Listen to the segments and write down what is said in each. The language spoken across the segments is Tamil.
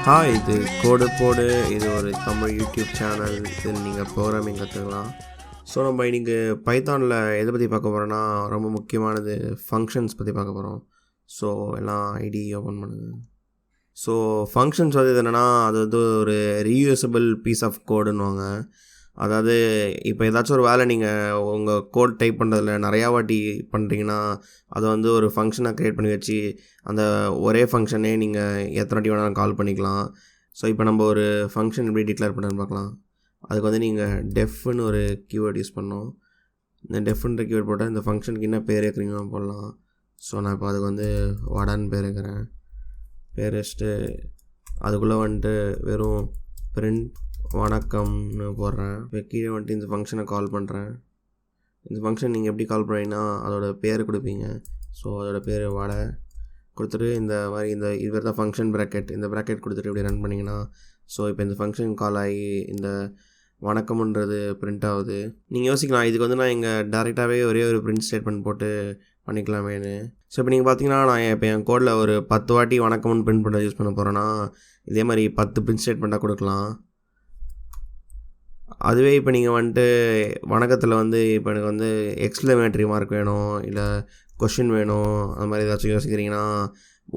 இது கோடு போடு. இது ஒரு தமிழ் யூடியூப் சேனல். இதில் நீங்கள் ப்ரோக்ராமிங் கற்றுக்கலாம். ஸோ நம்ம இன்றைக்கி பைத்தானில் எதை பற்றி பார்க்க போகிறோன்னா, ரொம்ப முக்கியமானது ஃபங்க்ஷன்ஸ் பற்றி பார்க்க போகிறோம். ஸோ எல்லாம் ஐடி ஓப்பன் பண்ணுங்கள். ஸோ ஃபங்க்ஷன்ஸ் வந்து என்னென்னா, அது வந்து ஒரு ரீயூசபிள் பீஸ் ஆஃப் கோடுன்னுவாங்க. அதாவது இப்போ ஏதாச்சும் ஒரு வேலை நீங்கள் உங்கள் கோட் டைப் பண்ணுறதுல நிறையா வாட்டி பண்ணுறீங்கன்னா, அதை வந்து ஒரு ஃபங்க்ஷனாக க்ரியேட் பண்ணி வச்சு அந்த ஒரே ஃபங்க்ஷனே நீங்கள் எத்தனை வாட்டி வேணாலும் கால் பண்ணிக்கலாம். ஸோ இப்போ நம்ம ஒரு ஃபங்க்ஷன் எப்படி டிக்ளேர் பண்ணுறதுன்னு பார்க்கலாம். அதுக்கு வந்து நீங்கள் டெஃப்னு ஒரு கீவேர்ட் யூஸ் பண்ணோம். இந்த டெஃப்ன்ற கீவேர்ட் போட்டால் இந்த ஃபங்க்ஷனுக்கு என்ன பேர் வைக்கிறீங்களோ போடலாம். ஸோ நான் இப்போ அதுக்கு வந்து வடான்னு பேர் வைக்கிறேன். பேர் வச்சுட்டு அதுக்குள்ளே வந்துட்டு வெறும் பிரிண்ட் வணக்கம்னு போடுறேன். இப்போ கீழே வந்துட்டு இந்த ஃபங்க்ஷனை கால் பண்ணுறேன். இந்த ஃபங்க்ஷன் நீங்கள் எப்படி கால் பண்ணுறீங்கன்னா அதோட பேர் கொடுப்பீங்க. ஸோ அதோட பேர் வடை கொடுத்துட்டு இந்த மாதிரி இது தான் ஃபங்க்ஷன் ப்ராக்கெட். இந்த ப்ராக்கெட் கொடுத்துட்டு இப்படி ரன் பண்ணிங்கன்னா, ஸோ இப்போ இந்த ஃபங்க்ஷன் கால் ஆகி இந்த வணக்கம்ன்றது பிரிண்ட் ஆகுது. நீங்கள் யோசிக்கலாம், இதுக்கு வந்து நான் இங்கே டேரெக்டாகவே ஒரே ஒரு பிரிண்ட் ஸ்டேட்மெண்ட் போட்டு பண்ணிக்கலாமேன்னு. ஸோ இப்போ நீங்கள் பார்த்தீங்கன்னா, நான் இப்போ என் கோடில் ஒரு 10 வாட்டி வணக்கம்னு பிரிண்ட் பண்ண யூஸ் பண்ண போகிறேன்னா, இதே மாதிரி 10 பிரிண்ட் ஸ்டேட்மெண்ட்டாக கொடுக்கலாம். அதுவே இப்போ நீங்கள் வந்துட்டு வணக்கத்தில் வந்து இப்போ எனக்கு வந்து எக்ஸ்க்ளமேட்டரி மார்க் வேணும், இல்லை கொஷின் வேணும், அது மாதிரி ஏதாச்சும் யோசிக்கிறீங்கன்னா,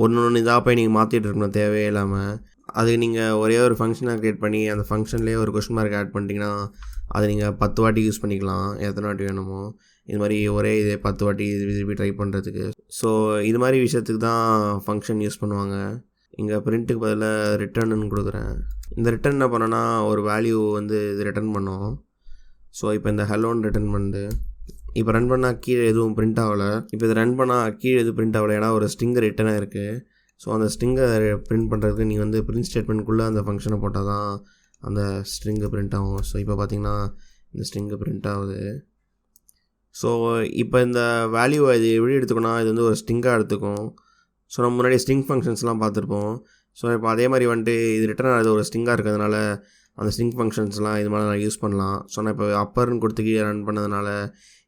ஒன்று இதாக போய் நீங்கள் மாற்றிட்டு இருக்கணும் தேவையே இல்லாமல். அது நீங்கள் ஒரே ஒரு ஃபங்க்ஷனாக க்ரியேட் பண்ணி அந்த ஃபங்க்ஷன்லேயே ஒரு கொஷின் மார்க் ஆட் பண்ணிட்டீங்கன்னா, அதை நீங்கள் 10 வாட்டி யூஸ் பண்ணிக்கலாம், எத்தனை வாட்டி வேணுமோ. இது மாதிரி ஒரே இதே 10 வாட்டி திருப்பி ட்ரை பண்ணுறதுக்கு. ஸோ இது மாதிரி விஷயத்துக்கு தான் ஃபங்க்ஷன் யூஸ் பண்ணுவாங்க. இங்கே பிரிண்ட்டுக்கு பதிலாக ரிட்டர்ன்னு கொடுக்குறேன். இந்த ரிட்டர்ன் என்ன பண்ணோன்னா, ஒரு வேல்யூ வந்து இது ரிட்டர்ன் பண்ணோம். ஸோ இப்போ இந்த ஹலோன்னு ரிட்டர்ன் பண்ணுது. இப்போ ரன் பண்ணால் கீழே எதுவும் பிரிண்ட் ஆகலை. இப்போ இதை ரன் பண்ணால் கீழே எதுவும் பிரிண்ட் ஆகலை, ஏன்னா ஒரு ஸ்ட்ரிங் ரிட்டர்னாக இருக்குது. ஸோ அந்த ஸ்ட்ரிங்கை பிரிண்ட் பண்ணுறதுக்கு நீங்கள் வந்து பிரிண்ட் ஸ்டேட்மெண்ட்குள்ளே அந்த ஃபங்க்ஷனை போட்டால் தான் அந்த ஸ்ட்ரிங்கு பிரிண்ட் ஆகும். ஸோ இப்போ பார்த்தீங்கன்னா இந்த ஸ்ட்ரிங்கு பிரிண்ட் ஆகுது. ஸோ இப்போ இந்த வேல்யூவை இது எப்படி எடுத்துக்கோன்னா, இது வந்து ஒரு ஸ்ட்ரிங்காக எடுத்துக்கும். ஸோ நம்ம முன்னாடி ஸ்ட்ரிங் ஃபங்க்ஷன்ஸ்லாம் பார்த்துருப்போம். ஸோ இப்போ அதே மாதிரி வந்துட்டு இது ரிட்டர்ன் ஆகுது ஒரு ஸ்ட்ரிங்காக இருக்கிறதுனால அந்த ஸ்ட்ரிங் ஃபங்க்ஷன்ஸ்லாம் இது மாதிரி நான் யூஸ் பண்ணலாம். ஸோ நான் இப்போ அப்பர்னு கொடுத்து கீழே ரன் பண்ணதுனால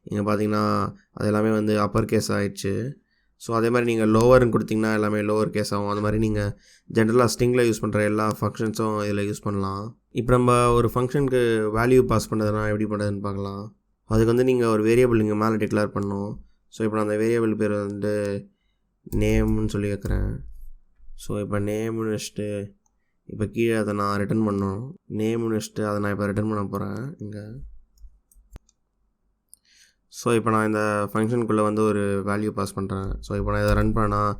இங்கே பார்த்தீங்கன்னா அது எல்லாமே வந்து அப்பர் கேஸ் ஆகிடுச்சு. ஸோ அதே மாதிரி நீங்கள் லோவர்னு கொடுத்திங்கன்னா எல்லாமே லோவர் கேஸ் ஆகும். அது மாதிரி நீங்கள் ஜென்ரலாக ஸ்ட்ரிங்கில் யூஸ் பண்ணுற எல்லா ஃபங்க்ஷன்ஸும் இதில் யூஸ் பண்ணலாம். இப்போ நம்ம ஒரு ஃபங்க்ஷனுக்கு வேல்யூ பாஸ் பண்ணுறதுனா எப்படி பண்ணுறதுன்னு பார்க்கலாம். அதுக்கு வந்து நீங்கள் ஒரு வேரியபிள் நீங்கள் மேலே டிக்ளேர் பண்ணணும். ஸோ இப்போ நான் அந்த வேரியபிள் பேர் வந்து நேம்னு சொல்லி வைக்கிறேன். ஸோ இப்போ நேம்னு வச்சுட்டு இப்போ கீழே அதை நான் ரிட்டர்ன் பண்ணணும். நேம்னு வச்சுட்டு அதை நான் இப்போ ரிட்டர்ன் பண்ண போகிறேன் இங்கே. ஸோ இப்போ நான் இந்த ஃபங்க்ஷனுக்குள்ளே வந்து ஒரு வேல்யூ பாஸ் பண்ணுறேன். ஸோ இப்போ நான் இதை ரன் பண்ணால்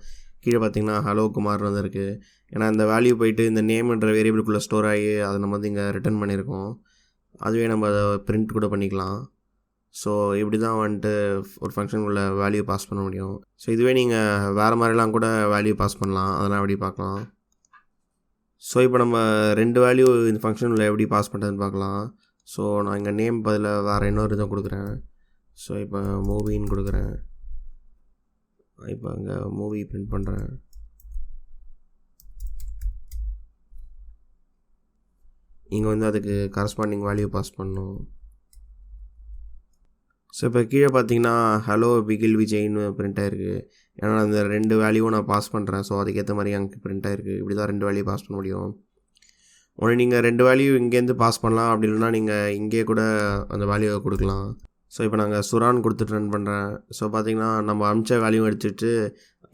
கீழே பார்த்தீங்கன்னா ஹலோ குமார்னு வந்து இருக்குது. ஏன்னா இந்த வேல்யூ போயிட்டு இந்த நேம்ன்ற வேரியபிளுக்குள்ளே ஸ்டோர் ஆகி அதை நம்ம வந்து இங்கே ரிட்டர்ன் பண்ணியிருக்கோம். அதுவே நம்ம அதை பிரிண்ட் கூட பண்ணிக்கலாம். ஸோ இப்படி தான் வந்துட்டு ஒரு ஃபங்க்ஷனுக்குள்ளே வேல்யூ பாஸ் பண்ண முடியும். ஸோ இதுவே நீங்கள் வேறு மாதிரிலாம் கூட வேல்யூ பாஸ் பண்ணலாம், அதெல்லாம் எப்படி பார்க்கலாம். ஸோ இப்போ நம்ம 2 வேல்யூ இந்த ஃபங்க்ஷனில் எப்படி பாஸ் பண்ணுறதுன்னு பார்க்கலாம். ஸோ நான் இங்கே நேம் பதில் வேறு இன்னொரு இதை கொடுக்குறேன். ஸோ இப்போ மூவின்னு கொடுக்குறேன். இப்போ அங்கே மூவி பிரிண்ட் பண்ணுறேன். இங்கே வந்து அதுக்கு கரஸ்பாண்டிங் வேல்யூ பாஸ் பண்ணணும். ஸோ இப்போ கீழே பார்த்தீங்கன்னா ஹலோ பிகில் விஜய்னு பிரிண்ட் ஆகிருக்கு. ஏன்னா அந்த 2 வேல்யூவும் நான் பாஸ் பண்ணுறேன். ஸோ அதுக்கேற்ற மாதிரி அங்கே பிரிண்ட் ஆகிருக்கு. இப்படி தான் 2 வேல்யூ பாஸ் பண்ண முடியும். ஒன்று நீங்கள் 2 வேல்யூ இங்கேருந்து பாஸ் பண்ணலாம், அப்படி இல்லைனா நீங்கள் இங்கே கூட அந்த வேல்யூவை கொடுக்கலாம். ஸோ இப்போ நாங்கள் சுரான் கொடுத்துட்டு ரன் பண்ணுறேன். ஸோ பார்த்திங்கன்னா நம்ம அமிச்ச வேல்யூவும் எடுத்துக்கிட்டு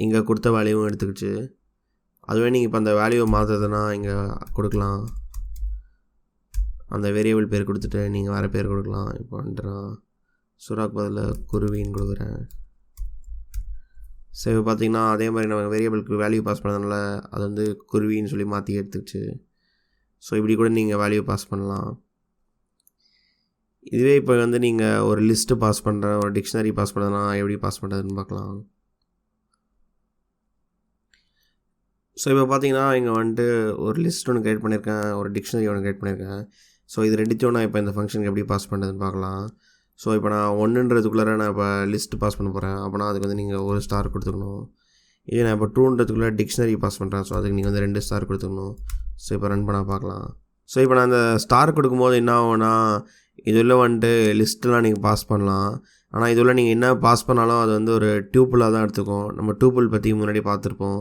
இங்கே கொடுத்த வேல்யூவும் எடுத்துக்கிச்சு. அதுவே நீங்கள் இப்போ அந்த வேல்யூவை மாற்றுறதுனா இங்கே கொடுக்கலாம். அந்த வேரியபிள் பேர் கொடுத்துட்டு நீங்கள் வேறு பேர் கொடுக்கலாம். இப்போ வந்துட்டு நான் சுராக்கு பதில் குருவின்னு கொடுக்குறேன். ஸோ இப்போ பார்த்திங்கன்னா அதே மாதிரி நம்ம வேரியபிளுக்கு வேல்யூ பாஸ் பண்ணதுனால அது வந்து குருவின்னு சொல்லி மாற்றி எடுத்துக்கிச்சு. ஸோ இப்படி கூட நீங்கள் வேல்யூ பாஸ் பண்ணலாம். இதுவே இப்போ வந்து நீங்கள் ஒரு லிஸ்ட்டு பாஸ் பண்ணுற, ஒரு டிக்ஷனரி பாஸ் பண்ணுறதுனா எப்படி பாஸ் பண்ணுறதுன்னு பார்க்கலாம். ஸோ இப்போ பார்த்தீங்கன்னா இங்கே வந்துட்டு ஒரு லிஸ்ட் ஒன்று க்ரியேட் பண்ணியிருக்கேன், ஒரு டிக்ஷனரி ஒன்று க்ரியேட் பண்ணியிருக்கேன். ஸோ இது ரெண்டுத்தையும் நான் இப்போ இந்த ஃபங்க்ஷனுக்கு எப்படி பாஸ் பண்ணுறதுன்னு பார்க்கலாம். ஸோ இப்போ நான் 1ன்றதுக்குள்ளே நான் இப்போ லிஸ்ட்டு பாஸ் பண்ண போகிறேன். அப்போனா அதுக்கு வந்து நீங்கள் 1 ஸ்டார் கொடுத்துக்கணும். இதே நான் இப்போ 2ன்றதுக்குள்ளே டிக்ஷனரி பாஸ் பண்ணுறேன். ஸோ அதுக்கு நீங்கள் வந்து 2 ஸ்டார் கொடுத்துக்கணும். ஸோ இப்போ ரன் பண்ணால் பார்க்கலாம். ஸோ இப்போ நான் அந்த ஸ்டார் கொடுக்கும்போது என்ன ஆகும்னா, இதில் வந்துட்டு லிஸ்ட்டெலாம் நீங்கள் பாஸ் பண்ணலாம். ஆனால் இதில் நீங்கள் என்ன பாஸ் பண்ணாலும் அது வந்து ஒரு டியூப்புளாக தான் எடுத்துக்கும். நம்ம டியூப்புள் பற்றி முன்னாடி பார்த்துருப்போம்.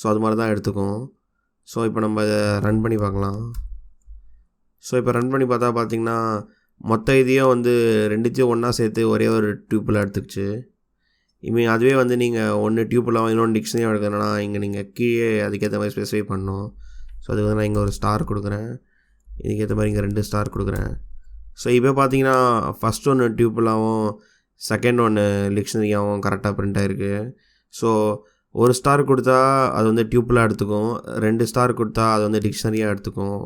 ஸோ அது மாதிரி தான் எடுத்துக்கும். ஸோ இப்போ நம்ம இதை ரன் பண்ணி பார்க்கலாம். ஸோ இப்போ ரன் பண்ணி பார்த்தீங்கன்னா மொத்த இதையும் வந்து ரெண்டுத்தையும் ஒன்றா சேர்த்து ஒரே ஒரு டியூப்பில் எடுத்துக்கிச்சு. அதுவே வந்து நீங்கள் ஒன்று டியூப்பில் இன்னொன்று டிக்ஷனரியாக எடுக்கணும்னா இங்கே நீங்கள் கீழே அதுக்கேற்ற மாதிரி ஸ்பெசிஃபை பண்ணணும். ஸோ அதுக்கு வந்து நான் இங்கே ஒரு ஸ்டார் கொடுக்குறேன், இதுக்கேற்ற மாதிரி இங்கே 2 ஸ்டார் கொடுக்குறேன். ஸோ இப்போ பார்த்தீங்கன்னா ஃபஸ்ட் ஒன்று டியூப்பிலாகவும் செகண்ட் ஒன்று டிக்ஷனரியாகவும் கரெக்டாக பிரிண்ட் ஆகிருக்கு. ஸோ ஒரு ஸ்டார் கொடுத்தா அது வந்து டியூப்பில் எடுத்துக்கும், 2 ஸ்டார் கொடுத்தா அது வந்து டிக்ஷனரியாக எடுத்துக்கும்.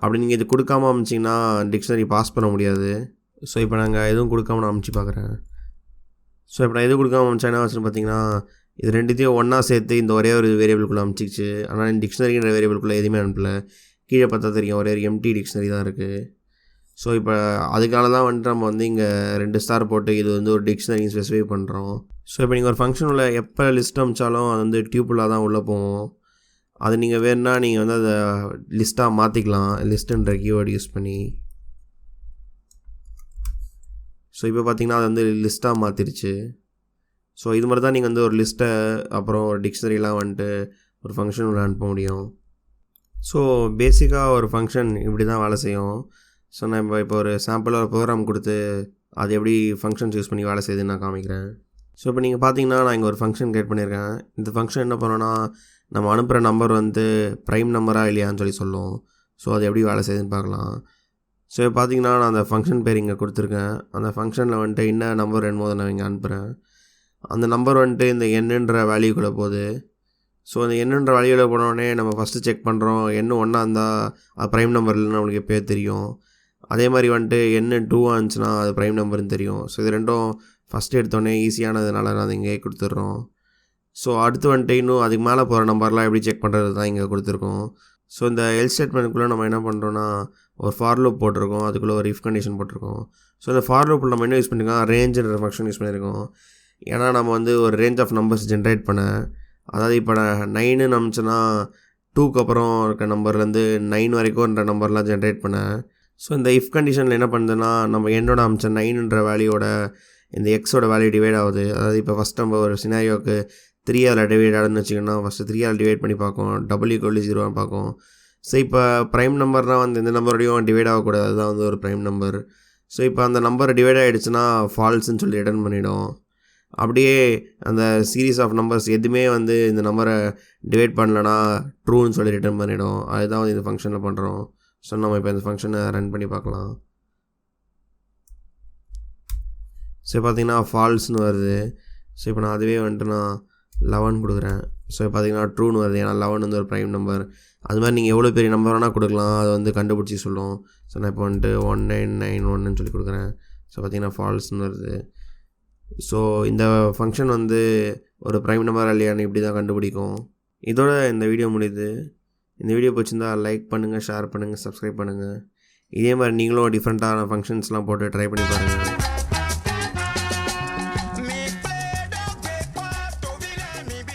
அப்படி நீங்கள் இது கொடுக்காம அமைச்சிங்கன்னா டிக்ஷனரி பாஸ் பண்ண முடியாது. ஸோ இப்போ நாங்கள் எதுவும் கொடுக்காம நான் அமைச்சு பார்க்குறேன். ஸோ இப்போ நான் எதுவும் கொடுக்காம அமைச்சா என்ன ஆச்சுன்னு பார்த்தீங்கன்னா இது ரெண்டுத்தையும் ஒன்றா சேர்த்து இந்த ஒரே ஒரு வேரியபிள்குள்ளே அமைச்சிச்சு. ஆனால் டிக்ஷனரின்ற வேரியபிள்குள்ளே எதுவுமே அனுப்பல. கீழே பார்த்தா தெரியும் ஒரே ஒரு எம்டி டிக்ஷனரி தான் இருக்குது. ஸோ இப்போ அதுக்காக தான் வந்துட்டு நம்ம வந்து இங்கே 2 ஸ்டார் போட்டு இது வந்து ஒரு டிக்ஷனரி ஸ்பெசிஃபை பண்ணுறோம். ஸோ இப்போ நீங்கள் ஒரு ஃபங்க்ஷன் உள்ள எப்போ லிஸ்ட் அமைச்சாலும் அது வந்து டியூப்புலாக தான் உள்ளே போகும். அது நீங்கள் வேணுன்னா நீங்கள் வந்து அதை லிஸ்ட்டாக மாற்றிக்கலாம், லிஸ்ட்டுன்ற கீவேர்டு யூஸ் பண்ணி. ஸோ இப்போ பார்த்தீங்கன்னா அது வந்து லிஸ்ட்டாக மாற்றிருச்சு. ஸோ இது மாதிரி தான் நீங்கள் வந்து ஒரு லிஸ்ட்டை அப்புறம் ஒரு டிக்ஷனரிலாம் வந்துட்டு ஒரு ஃபங்க்ஷன் உள்ள அனுப்ப முடியும். ஸோ பேசிக்காக ஒரு ஃபங்க்ஷன் இப்படி தான் வேலை செய்யும். ஸோ நான் இப்போ ஒரு சாம்பிளாக ஒரு ப்ரோக்ராம் கொடுத்து அது எப்படி ஃபங்க்ஷன்ஸ் யூஸ் பண்ணி வேலை செய்யுதுன்னு நான் காமிக்கிறேன். ஸோ இப்போ நீங்கள் பார்த்தீங்கன்னா நான் இங்கே ஒரு ஃபங்க்ஷன் கிரியேட் பண்ணியிருக்கேன். இந்த ஃபங்க்ஷன் என்ன பண்ணோன்னா நம்ம அனுப்புகிற நம்பர் வந்து ப்ரைம் நம்பராக இல்லையான்னு சொல்லி சொல்லும். ஸோ அது எப்படி வேலை செய்யுதுன்னு பார்க்கலாம். ஸோ இப்போ பார்த்தீங்கன்னா நான் அந்த ஃபங்க்ஷன் பேர் இங்கே கொடுத்துருக்கேன். அந்த ஃபங்க்ஷனில் வந்துட்டு என்ன நம்பர் வேணுமோ அதை நான் இங்கே அனுப்புகிறேன். அந்த நம்பர் வந்துட்டு இந்த எண்ணுன்ற வேல்யூக்குள்ளே போகுது. ஸோ அந்த எண்ணுன்ற வேல்யூவில் போனோடனே நம்ம ஃபஸ்ட்டு செக் பண்ணுறோம், எண்ணு 1 இருந்தால் அது ப்ரைம் நம்பர் இல்லைன்னு நம்மளுக்கு எப்போயே தெரியும். அதே மாதிரி வந்துட்டு எண்ணு 2 இருந்துச்சுன்னா அது ப்ரைம் நம்பர்னு தெரியும். ஸோ இது ரெண்டும் ஃபஸ்ட்டு எடுத்தோடனே ஈஸியானதுனால நான் அதை இங்கே கொடுத்துட்றோம். ஸோ அடுத்து வந்துட்டு இன்னும் அதுக்கு மேலே போகிற நம்பர்லாம் எப்படி செக் பண்ணுறது தான் இங்கே கொடுத்துருக்கோம். ஸோ இந்த எல் ஸ்டேட்மெண்ட்டுக்குள்ளே நம்ம என்ன பண்ணுறோன்னா ஒரு ஃபார் லூப் போட்டிருக்கோம், அதுக்குள்ளே ஒரு இஃப் கண்டிஷன் போட்டிருக்கோம். ஸோ இந்த ஃபார் லூப்பில் நம்ம என்ன யூஸ் பண்ணியிருக்கோம், ரேஞ்சுன்ற ஃபங்க்ஷன் யூஸ் பண்ணியிருக்கோம். ஏன்னா நம்ம வந்து ஒரு ரேஞ்ச் ஆஃப் நம்பர்ஸ் ஜென்ரேட் பண்ண, அதாவது இப்போ நான் 9 அமிச்சுன்னா 2க்கு அப்புறம் இருக்க நம்பர்லேருந்து 9 வரைக்கும்ன்ற நம்பர்லாம் ஜென்ரேட் பண்ணேன். ஸோ இந்த இஃப் கண்டிஷனில் என்ன பண்ணுதுன்னா நம்ம என்னோட அமிச்ச 9ன்ற வேல்யூவோட இந்த எக்ஸோட வேல்யூ டிவைட் ஆகுது. அதாவது இப்போ ஃபஸ்ட் நம்ம ஒரு சினாரியோக்கு 3 அதில் டிவைட் ஆகுதுன்னு வச்சுக்கோன்னா ஃபஸ்ட்டு 3 ஆல் டிவைட் பண்ணி பார்க்கும், W=0 பார்க்கும். ஸோ இப்போ ப்ரைம் நம்பர்னால் வந்து எந்த நம்பரோடையும் டிவைட் ஆகக்கூடாது, அதுதான் வந்து ஒரு ப்ரைம் நம்பர். ஸோ இப்போ அந்த நம்பர் டிவைட் ஆகிடுச்சுன்னா ஃபால்ஸ்ன்னு சொல்லி ரிட்டர்ன் பண்ணிவிடும். அப்படியே அந்த சீரீஸ் ஆஃப் நம்பர்ஸ் எதுவுமே வந்து இந்த நம்பரை டிவைட் பண்ணலன்னா ட்ரூன்னு சொல்லி ரிட்டர்ன் பண்ணிவிடும். அதுதான் வந்து இந்த ஃபங்க்ஷனில் பண்ணுறோம். ஸோ நம்ம இப்போ இந்த ஃபங்க்ஷனை ரன் பண்ணி பார்க்கலாம். ஸோ பார்த்தீங்கன்னா ஃபால்ஸ்னு வருது. ஸோ இப்போ நான் அதுவே வந்துட்டு நான் 11 கொடுக்குறேன். ஸோ பார்த்தீங்கன்னா ட்ரூன்னு வருது, ஏன்னா 11 வந்து ஒரு ப்ரைம் நம்பர். அது மாதிரி நீங்கள் எவ்வளோ பெரிய நம்பர் வேணால் கொடுக்கலாம், அது வந்து கண்டுபிடிச்சி சொல்லும். ஸோ நான் இப்போ வந்துட்டு 1991 சொல்லி கொடுக்குறேன். ஸோ பார்த்தீங்கன்னா ஃபால்ஸ்னு வருது. ஸோ இந்த ஃபங்க்ஷன் வந்து ஒரு ப்ரைம் நம்பர் இல்லையான்னு இப்படி தான் கண்டுபிடிக்கும். இதோட இந்த வீடியோ முடியுது. இந்த வீடியோ பிடிச்சிருந்தா லைக் பண்ணுங்கள், ஷேர் பண்ணுங்கள், சப்ஸ்கிரைப் பண்ணுங்கள். இதே மாதிரி நீங்களும் டிஃப்ரெண்ட்டான ஃபங்க்ஷன்ஸ்லாம் போட்டு ட்ரை பண்ணி பாருங்கள்.